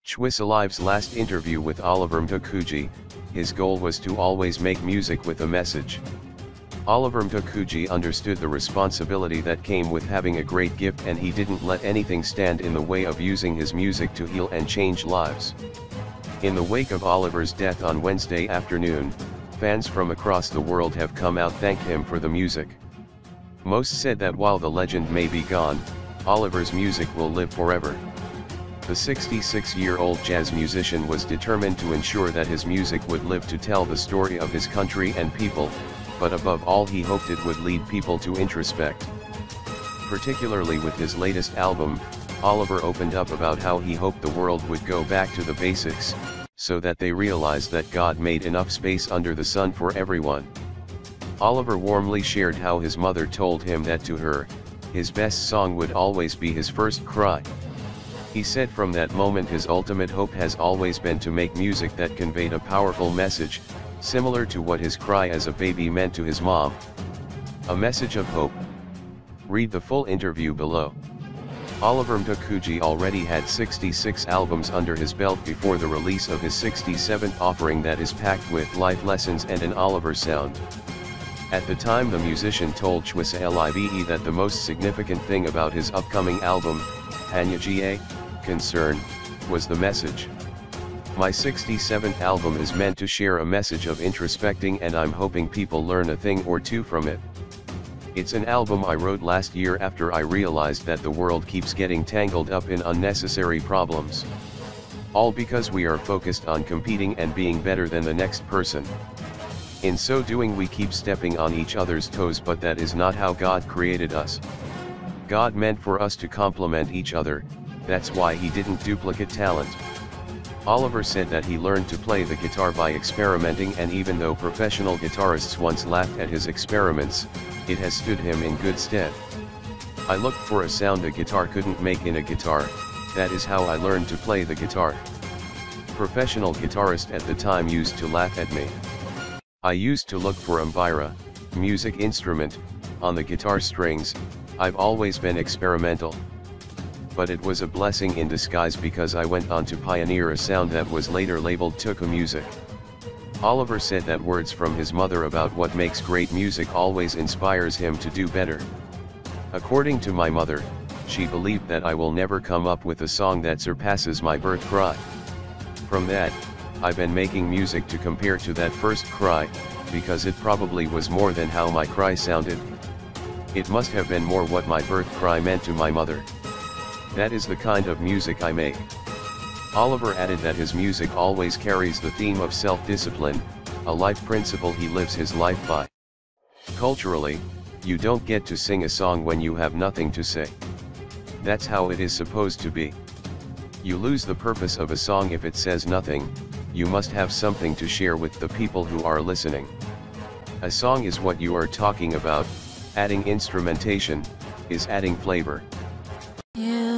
Chwisalive's last interview with Oliver Mtukudzi, his goal was to always make music with a message. Oliver Mtukudzi understood the responsibility that came with having a great gift, and he didn't let anything stand in the way of using his music to heal and change lives. In the wake of Oliver's death on Wednesday afternoon, fans from across the world have come out to thank him for the music. Most said that while the legend may be gone, Oliver's music will live forever. The 66-year-old jazz musician was determined to ensure that his music would live to tell the story of his country and people, but above all he hoped it would lead people to introspect. Particularly with his latest album, Oliver opened up about how he hoped the world would go back to the basics, so that they realize that God made enough space under the sun for everyone. Oliver warmly shared how his mother told him that to her, his best song would always be his first cry. He said from that moment his ultimate hope has always been to make music that conveyed a powerful message, similar to what his cry as a baby meant to his mom. A message of hope. Read the full interview below. Oliver Mtukudzi already had 66 albums under his belt before the release of his 67th offering that is packed with life lessons and an Oliver sound. At the time, the musician told Chwisalive that the most significant thing about his upcoming album, Hanya Concern, was the message. My 67th album is meant to share a message of introspecting, and I'm hoping people learn a thing or two from it. It's an album I wrote last year after I realized that the world keeps getting tangled up in unnecessary problems. All because we are focused on competing and being better than the next person. In so doing we keep stepping on each other's toes, but that is not how God created us. God meant for us to complement each other, that's why he didn't duplicate talent. Oliver said that he learned to play the guitar by experimenting, and even though professional guitarists once laughed at his experiments, it has stood him in good stead. I looked for a sound a guitar couldn't make in a guitar, that is how I learned to play the guitar. Professional guitarists at the time used to laugh at me. I used to look for mbira, music instrument, on the guitar strings. I've always been experimental. But it was a blessing in disguise because I went on to pioneer a sound that was later labeled Tuka music. Oliver said that words from his mother about what makes great music always inspires him to do better. According to my mother, she believed that I will never come up with a song that surpasses my birth cry. From that, I've been making music to compare to that first cry, because it probably was more than how my cry sounded. It must have been more what my birth cry meant to my mother. That is the kind of music I make. Oliver added that his music always carries the theme of self-discipline, a life principle he lives his life by. Culturally, you don't get to sing a song when you have nothing to say. That's how it is supposed to be. You lose the purpose of a song if it says nothing. You must have something to share with the people who are listening. A song is what you are talking about. Adding instrumentation is adding flavor. Yeah.